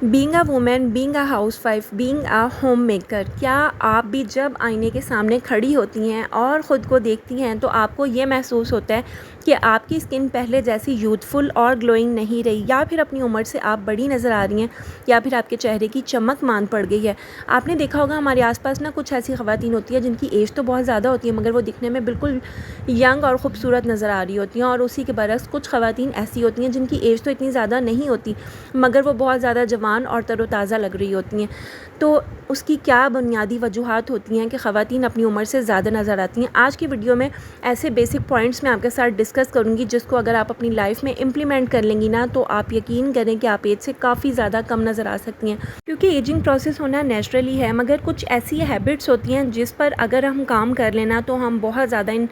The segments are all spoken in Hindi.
Being a women, being a housewife, being a home maker, क्या आप भी जब आईने के सामने खड़ी होती हैं और ख़ुद को देखती हैं तो आपको ये महसूस होता है कि आपकी स्किन पहले जैसी यूथफुल और ग्लोइंग नहीं रही, या फिर अपनी उम्र से आप बड़ी नज़र आ रही हैं, या फिर आपके चेहरे की चमक मान पड़ गई है। आपने देखा होगा हमारे आसपास ना कुछ ऐसी ख़वातीन होती हैं जिनकी एज तो बहुत ज़्यादा होती है मगर वो दिखने में बिल्कुल यंग और ख़ूबसूरत नज़र आ रही होती हैं, और उसी के बरक्स कुछ ख़वातीन ऐसी होती हैं जिनकी एज तो इतनी ज़्यादा नहीं होती मगर वो बहुत ज़्यादा जवान और तरोताज़ा लग रही होती हैं। तो उसकी क्या बुनियादी वजूहात होती हैं कि ख़वातीन अपनी उम्र से ज़्यादा नज़र आती हैं। आज की वीडियो में ऐसे बेसिक पॉइंट्स मैं आपके साथ डिस्कस करूँगी जिसको अगर आप अपनी लाइफ में इम्प्लीमेंट कर लेंगी ना, तो आप यकीन करें कि आप एज से काफ़ी ज़्यादा कम नज़र आ सकती हैं। क्योंकि एजिंग प्रोसेस होना नेचुरली है, मगर कुछ ऐसी हैबिट्स होती हैं जिस पर अगर हम काम कर लेना तो हम बहुत ज़्यादा इन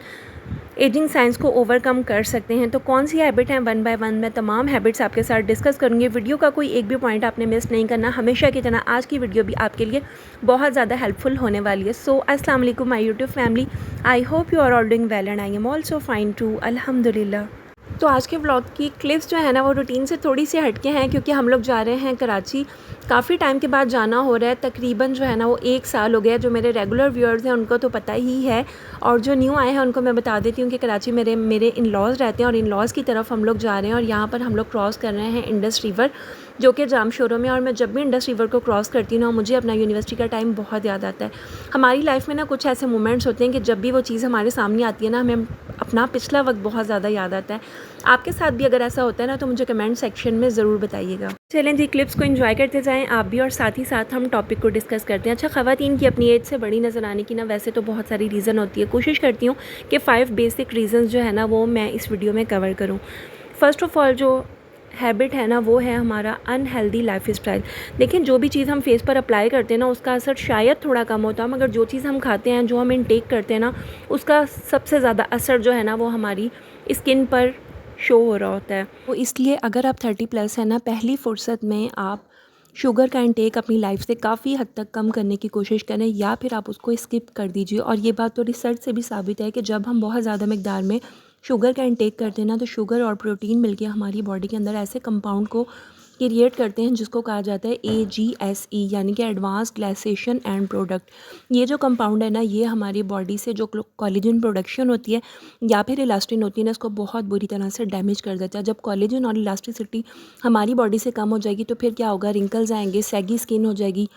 एजिंग साइंस को ओवरकम कर सकते हैं। तो कौन सी हैबिट हैं, वन बाय वन मैं तमाम हैबिट्स आपके साथ डिस्कस करूँगी। वीडियो का कोई एक भी पॉइंट आपने मिस नहीं करना। हमेशा की तरह आज की वीडियो भी आपके लिए बहुत ज़्यादा हेल्पफुल होने वाली है। सो अस्सलाम वालेकुम my YouTube family, I hope you are all doing well and I am also fine too, अल्हम्दुलिल्लाह। तो आज के व्लॉग की क्लिप्स जो है ना वो रूटीन से थोड़ी सी हटके हैं, क्योंकि हम लोग जा रहे हैं कराची। काफ़ी टाइम के बाद जाना हो रहा है, तकरीबन जो है ना वो 1 साल हो गया। जो मेरे रेगुलर व्यूअर्स हैं उनको तो पता ही है, और जो न्यू आए हैं उनको मैं बता देती हूँ कि कराची मेरे मेरे इन लॉज़ रहते हैं और इन लॉज़ की तरफ हम लोग जा रहे हैं। और यहाँ पर हम लोग क्रॉस कर रहे हैं इंडस रिवर, जो कि जाम शोरों में। और मैं जब भी इंडस रिवर को क्रॉस करती हूँ ना, मुझे अपना यूनिवर्सिटी का टाइम बहुत याद आता है। हमारी लाइफ में ना कुछ ऐसे मोमेंट्स होते हैं कि जब भी वो चीज़ हमारे सामने आती है ना, हमें अपना पिछला वक्त बहुत ज़्यादा याद आता है। आपके साथ भी अगर ऐसा होता है ना तो मुझे कमेंट सेक्शन में ज़रूर बताइएगा। चलें जी, क्लिप्स को एंजॉय करते जाएं आप भी, और साथ ही साथ हम टॉपिक को डिस्कस करते हैं। अच्छा, ख़वातीन की अपनी एज से बड़ी नज़र आने की ना वैसे तो बहुत सारी रीज़न होती है। कोशिश करती हूँ कि 5 बेसिक रीज़न्स जो है ना वो मैं इस वीडियो में कवर करूँ। फ़र्स्ट ऑफ़ ऑल जो हैबिट है ना वो है हमारा अनहेल्दी लाइफ स्टाइल। देखिए, जो भी चीज़ हम फेस पर अप्लाई करते हैं ना उसका असर शायद थोड़ा कम होता है, मगर जो चीज़ हम खाते हैं, जो हम इनटेक करते हैं ना, उसका सबसे ज़्यादा असर जो है ना वो हमारी स्किन पर शो हो रहा होता है। तो इसलिए अगर आप 30+ है ना, पहली फ़ुर्सत में आप शुगर का इंटेक अपनी लाइफ से काफ़ी हद तक कम करने की कोशिश करें, या फिर आप उसको स्किप कर दीजिए। और ये बात तो रिसर्च से भी साबित है कि जब हम बहुत ज़्यादा मकदार में शुगर का इंटेक करते हैं ना, तो शुगर और प्रोटीन मिलकर हमारी बॉडी के अंदर ऐसे कंपाउंड को क्रिएट करते हैं जिसको कहा जाता है AGSE, यानी कि एडवांस ग्लाइसेशन एंड प्रोडक्ट। ये जो कंपाउंड है ना, ये हमारी बॉडी से जो कोलेजन प्रोडक्शन होती है या फिर इलास्टिन होती है ना, इसको बहुत बुरी तरह से डैमेज कर देता है। जब कोलेजन और इलास्टिसिटी हमारी बॉडी से कम हो जाएगी तो फिर क्या होगा, रिंकल्स आएंगे, सैगी स्किन हो जाएगी,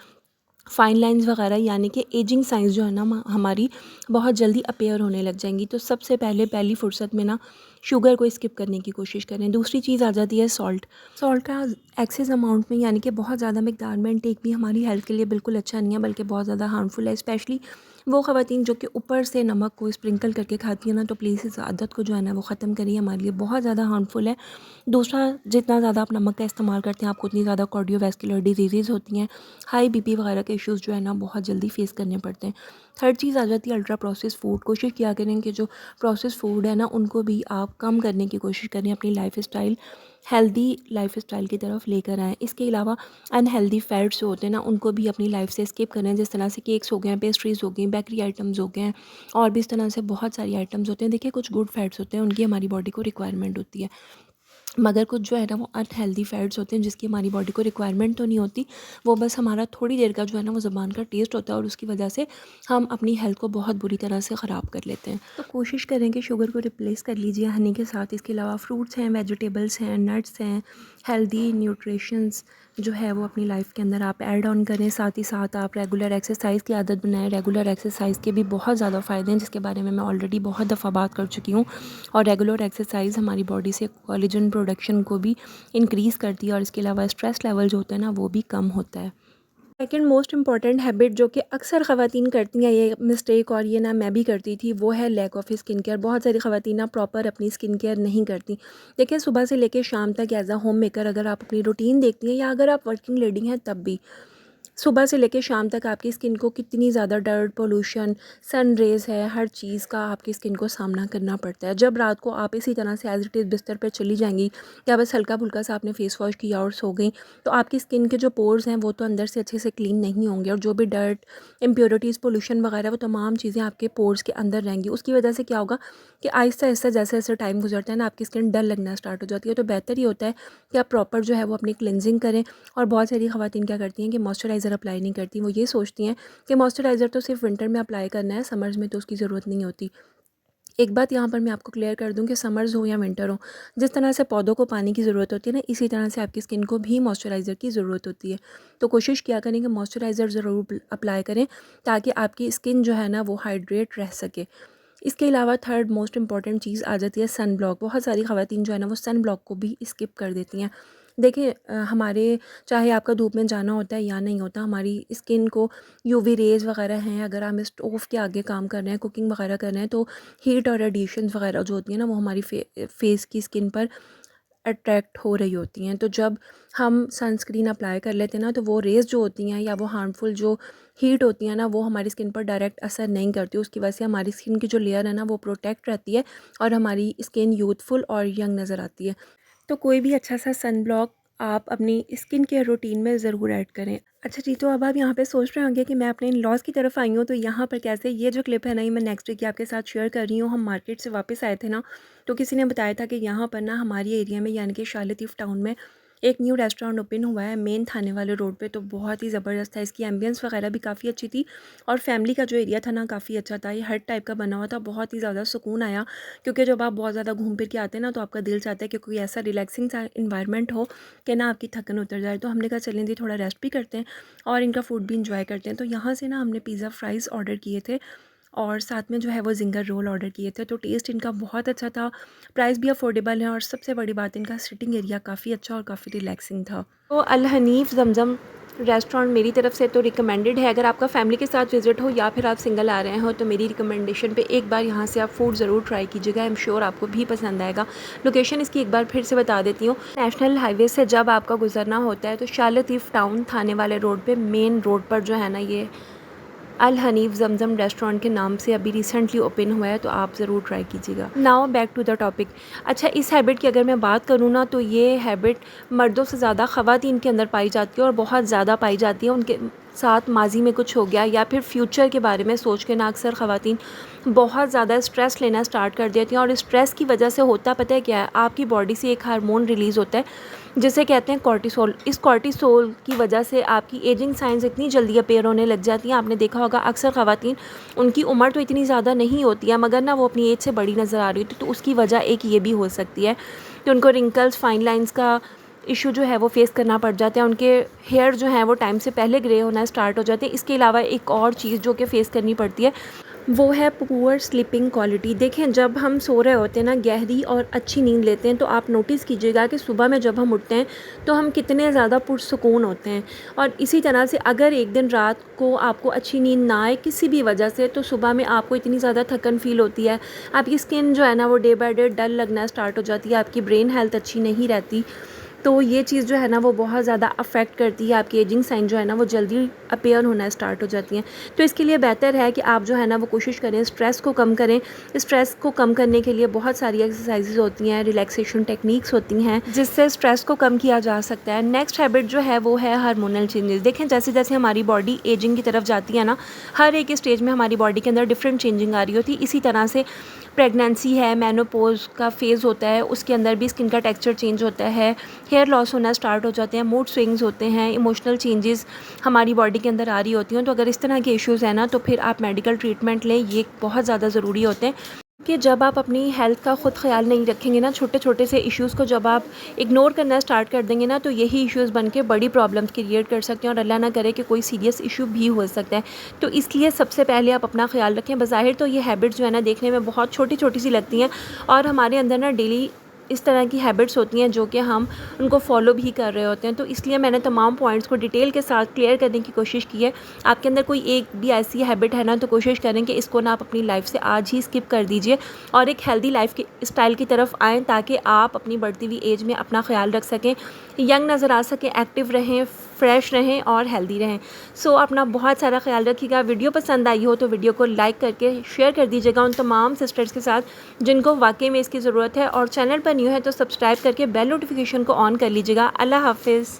फाइन लाइंस वगैरह, यानी कि एजिंग साइंस जो है ना हमारी बहुत जल्दी अपेयर होने लग जाएंगी। तो सबसे पहले पहली फ़ुर्सत में ना शुगर को स्किप करने की कोशिश करें। दूसरी चीज़ आ जाती है सॉल्ट। सॉल्ट का एक्सेस अमाउंट में, यानी कि बहुत ज़्यादा मिकदार में इंटेक भी हमारी हेल्थ के लिए बिल्कुल अच्छा नहीं है, बल्कि बहुत ज़्यादा हार्मफुल है। स्पेशली वो ख़वातीन जो कि ऊपर से नमक को स्प्रिंकल करके खाती है ना, तो प्लीज़ इस आदत को जो है ना वो ख़त्म करिए, हमारे लिए बहुत ज़्यादा हार्मफुल है। दूसरा, जितना ज़्यादा आप नमक का इस्तेमाल करते हैं आपको उतनी ज़्यादा कार्डियोवैस्कुलर डिजीज़ होती हैं, हाई बीपी वगैरह के इश्यूज़ जो है ना बहुत जल्दी फेस करने पड़ते हैं। थर्ड चीज़ आ जाती है अल्ट्रा प्रोसेस फूड। कोशिश किया करें कि जो प्रोसेस फूड है ना उनको भी आप कम करने की कोशिश करें, अपनी लाइफ़स्टाइल हेल्दी लाइफ़स्टाइल की तरफ लेकर आएँ। इसके अलावा अनहेल्दी फैट्स जो होते हैं ना उनको भी अपनी लाइफ से स्किप करें, जिस तरह से केक्स हो गए हैं, पेस्ट्रीज़ हो गई, बेकरी आइटम्स हो गए हैं, और भी इस तरह से बहुत सारी आइटम्स होते हैं। देखिए, कुछ गुड फैट्स होते हैं, उनकी हमारी बॉडी को रिक्वायरमेंट होती है, मगर कुछ जो है ना वो अनहेल्दी फैट्स होते हैं जिसकी हमारी बॉडी को रिक्वायरमेंट तो नहीं होती। वो बस हमारा थोड़ी देर का जो है ना वो ज़ुबान का टेस्ट होता है, और उसकी वजह से हम अपनी हेल्थ को बहुत बुरी तरह से ख़राब कर लेते हैं। तो कोशिश करें कि शुगर को रिप्लेस कर लीजिए हनी के साथ। इसके अलावा फ्रूट्स हैं, वेजिटेबल्स हैं, नट्स हैं, हेल्दी न्यूट्रिशंस जो है वो अपनी लाइफ के अंदर आप ऐड ऑन करें। साथ ही साथ आप रेगुलर एक्सरसाइज की आदत बनाएं। रेगुलर एक्सरसाइज के भी बहुत ज़्यादा फ़ायदे हैं जिसके बारे में मैं ऑलरेडी बहुत दफ़ा बात कर चुकी हूँ। और रेगुलर एक्सरसाइज हमारी बॉडी से कोलेजन प्रोडक्शन को भी इंक्रीज़ करती है, और इसके अलावा स्ट्रेस लेवल जो होता है ना वो भी कम होता है। सेकेंड मोस्ट इंपॉर्टेंट हैबिट जो कि अक्सर ख़वातीन करती हैं ये मिस्टेक, और ये ना मैं भी करती थी, वो है लैक ऑफ स्किन केयर। बहुत सारी ख़वातीन ना प्रॉपर अपनी स्किन केयर नहीं करती। देखिए, सुबह से लेकर शाम तक एज अ होम मेकर अगर आप अपनी रूटीन देखती हैं, या अगर आप वर्किंग लेडी हैं तब भी सुबह से लेके शाम तक आपकी स्किन को कितनी ज़्यादा डर्ट, पोल्यूशन, सन रेज़ है, हर चीज़ का आपकी स्किन को सामना करना पड़ता है। जब रात को आप इसी तरह से एज़ इट इज़ बिस्तर पे चली जाएँगी या बस हल्का-फुल्का सा आपने फेस वॉश किया और सो गई, तो आपकी स्किन के जो पोर्स हैं वो तो अंदर से अच्छे से क्लीन नहीं होंगे और जो भी डर्ट, इम्प्योरिटीज़, पोल्यूशन वगैरह वो तमाम चीज़ें आपके पोर्स के अंदर रहेंगी। उसकी वजह से क्या होगा कि आहिस्ता-आहिस्ता जैसे-जैसे टाइम गुज़रता है ना, आपकी स्किन डल लगना स्टार्ट हो जाती है। तो बेहतर ही होता है कि आप प्रॉपर जो है वो अपनी क्लींजिंग करें। और बहुत सारी ख़वातीन क्या करती हैं कि मॉइस्चराइज़र अप्लाई नहीं करती। वो ये सोचती हैं कि मॉइस्चराइज़र तो सिर्फ विंटर में अप्लाई करना है, समर्स में तो उसकी ज़रूरत नहीं होती। एक बात यहाँ पर मैं आपको क्लियर कर दूँ कि समर्स हो या विंटर हो, जिस तरह से पौधों को पानी की ज़रूरत होती है ना, इसी तरह से आपकी स्किन को भी मॉइस्चराइज़र की ज़रूरत होती है। तो कोशिश किया करें कि मॉइस्चराइज़र ज़रूर अप्लाई करें ताकि आपकी स्किन जो है ना वो हाइड्रेट रह सके। इसके अलावा थर्ड मोस्ट इंपॉर्टेंट चीज़ आ जाती है सन ब्लॉक। बहुत सारी ख़वातीन जो है ना वो सन ब्लॉक को भी स्किप कर देती हैं। देखिए हमारे चाहे आपका धूप में जाना होता है या नहीं होता, हमारी स्किन को यूवी रेज़ वगैरह हैं, अगर हम स्टोव के आगे काम कर रहे हैं, कुकिंग वगैरह कर रहे हैं, तो हीट और रेडिएशंस वगैरह जो होती हैं ना वो हमारी फेस की स्किन पर अट्रैक्ट हो रही होती हैं। तो जब हम सनस्क्रीन अप्लाई कर लेते हैं ना, तो वो रेज़ जो होती हैं या वो हार्मफुल जो हीट होती हैं ना, वो हमारी स्किन पर डायरेक्ट असर नहीं करती। उसकी वजह से हमारी स्किन की जो लेयर है ना वो प्रोटेक्ट रहती है और हमारी स्किन यूथफुल और यंग नज़र आती है। तो कोई भी अच्छा सा सन ब्लॉक आप अपनी स्किन केयर रूटीन में ज़रूर ऐड करें। अच्छा जी, तो अब आप यहाँ पे सोच रहे होंगे कि मैं अपने इन-लॉज़ की तरफ आई हूँ, तो यहाँ पर कैसे? ये जो क्लिप है ना, ये मैं नेक्स्ट डे की आपके साथ शेयर कर रही हूँ। हम मार्केट से वापस आए थे ना, तो किसी ने बताया था कि यहाँ पर ना हमारी एरिया में यानी कि शाह-लतीफ़ टाउन में एक न्यू रेस्टोरेंट ओपन हुआ है मेन थाने वाले रोड पे। तो बहुत ही ज़बरदस्त था, इसकी एम्बियंस वगैरह भी काफ़ी अच्छी थी और फैमिली का जो एरिया था ना काफ़ी अच्छा था। ये हट टाइप का बना हुआ था, बहुत ही ज़्यादा सुकून आया क्योंकि जब आप बहुत ज़्यादा घूम फिर के आते हैं ना, तो आपका दिल चाहता है कि कोई ऐसा रिलैक्सिंग सा इन्वायरमेंट हो कि ना आपकी थकन उतर जाए। तो हमने कहा चलें जी थोड़ा रेस्ट भी करते हैं और इनका फूड भी इंजॉय करते हैं। तो यहाँ से ना हमने पिज़्ज़ा फ्राइज़ ऑर्डर किए थे और साथ में जो है वो ज़िंगर रोल ऑर्डर किए थे। तो टेस्ट इनका बहुत अच्छा था, प्राइस भी अफोर्डेबल है और सबसे बड़ी बात इनका सिटिंग एरिया काफ़ी अच्छा और काफ़ी रिलैक्सिंग था। तो अल हनीफ़ ज़मज़म रेस्टोरेंट मेरी तरफ से तो रिकमेंडेड है। अगर आपका फैमिली के साथ विज़िट हो या फिर आप सिंगल आ रहे हो, तो मेरी रिकमेंडेशन पे एक बार यहाँ से आप फूड ज़रूर ट्राई कीजिएगा। आई एम श्योर आपको भी पसंद आएगा। लोकेशन इसकी एक बार फिर से बता देती हूँ। नेशनल हाईवे से जब आपका गुजरना होता है तो शाह लतीफ़ टाउन थाने वाले रोड पे मेन रोड पर जो है ना, ये अल हनीफ़ ज़मज़म रेस्टोरेंट के नाम से अभी रिसेंटली ओपन हुआ है, तो आप ज़रूर ट्राई कीजिएगा। Now back to the topic. अच्छा, इस हैबिट की अगर मैं बात करूँ ना, तो ये हैबिट मर्दों से ज़्यादा ख़वातीन के अंदर पाई जाती है और बहुत ज़्यादा पाई जाती है। उनके साथ माजी में कुछ हो गया या फिर फ्यूचर के बारे में सोच के ना अक्सर ख़वातीन बहुत ज़्यादा स्ट्रेस लेना स्टार्ट कर देती हैं और स्ट्रेस की वजह से होता पता है क्या है, आपकी बॉडी से एक हार्मोन रिलीज़ होता है जिसे कहते हैं कॉर्टिसोल। इस कॉर्टिसोल की वजह से आपकी एजिंग साइंस इतनी जल्दी अपीयर होने लग जाती हैं। आपने देखा होगा अक्सर ख़वातीन, उनकी उम्र तो इतनी ज़्यादा नहीं होती है मगर ना वो अपनी एज से बड़ी नज़र आ रही होती है। तो उसकी वजह एक ये भी हो सकती है कि उनको रिंकल्स, फाइन लाइंस का इशू जो है वो फेस करना पड़ जाता है। उनके हेयर जो हैं वो टाइम से पहले ग्रे होना स्टार्ट हो जाते हैं। इसके अलावा एक और चीज़ जो कि फेस करनी पड़ती है वो है पुअर स्लीपिंग क्वालिटी। देखें, जब हम सो रहे होते हैं ना, गहरी और अच्छी नींद लेते हैं, तो आप नोटिस कीजिएगा कि सुबह में जब हम उठते हैं तो हम कितने ज़्यादा पुरसुकून होते हैं। और इसी तरह से अगर एक दिन रात को आपको अच्छी नींद ना आए किसी भी वजह से, तो सुबह में आपको इतनी ज़्यादा थकन फील होती है, आपकी स्किन जो है ना वो डे बाय डे डल लगना स्टार्ट हो जाती है, आपकी ब्रेन हेल्थ अच्छी नहीं रहती। तो ये चीज़ जो है ना वो बहुत ज़्यादा अफेक्ट करती है, आपकी एजिंग साइन जो है ना वो जल्दी अपीयर होना स्टार्ट हो जाती हैं। तो इसके लिए बेहतर है कि आप जो है ना वो कोशिश करें स्ट्रेस को कम करें। स्ट्रेस को कम करने के लिए बहुत सारी एक्सरसाइजेज होती हैं, रिलैक्सेशन टेक्निक्स होती हैं जिससे स्ट्रेस को कम किया जा सकता है। नेक्स्ट हैबिट जो है वो है हार्मोनल चेंजेस। देखें, जैसे जैसे हमारी बॉडी एजिंग की तरफ जाती है ना, हर एक स्टेज में हमारी बॉडी के अंदर डिफरेंट चेंजिंग आ रही होती है। इसी तरह से प्रेगनेंसी है, मेनोपॉज का फेज़ होता है, उसके अंदर भी स्किन का टेक्सचर चेंज होता है, हेयर लॉस होना स्टार्ट हो जाते हैं, मूड स्विंग्स होते हैं, इमोशनल चेंजेस हमारी बॉडी के अंदर आ रही होती हैं। तो अगर इस तरह के इश्यूज़ हैं ना, तो फिर आप मेडिकल ट्रीटमेंट लें, ये बहुत ज़्यादा ज़रूरी होते हैं कि जब आप अपनी हेल्थ का ख़ुद ख्याल नहीं रखेंगे ना, छोटे छोटे से इश्यूज़ को जब आप इग्नोर करना स्टार्ट कर देंगे ना, तो यही इश्यूज़ बन के बड़ी प्रॉब्लम्स क्रिएट कर सकते हैं और अल्लाह ना करे कि कोई सीरियस इशू भी हो सकता है। तो इसलिए सबसे पहले आप अपना ख्याल रखें। बज़ाहिर तो ये हैबिट्स जो है ना देखने में बहुत छोटी छोटी सी लगती हैं और हमारे अंदर ना डेली इस तरह की हैबिट्स होती हैं जो कि हम उनको फॉलो भी कर रहे होते हैं। तो इसलिए मैंने तमाम पॉइंट्स को डिटेल के साथ क्लियर करने की कोशिश की है। आपके अंदर कोई एक भी ऐसी हैबिट है ना, तो कोशिश करें कि इसको ना आप अपनी लाइफ से आज ही स्किप कर दीजिए और एक हेल्दी लाइफ की स्टाइल की तरफ आएँ ताकि आप अपनी बढ़ती हुई एज में अपना ख्याल रख सकें, यंग नज़र आ सकें, एक्टिव रहें, फ्रेश रहें और हेल्दी रहें। सो अपना बहुत सारा ख्याल रखिएगा। वीडियो पसंद आई हो तो वीडियो को लाइक करके शेयर कर दीजिएगा उन तमाम सिस्टर्स के साथ जिनको वाकई में इसकी ज़रूरत है, और चैनल पर न्यू है तो सब्सक्राइब करके बेल नोटिफिकेशन को ऑन कर लीजिएगा। अल्लाह हाफिज़।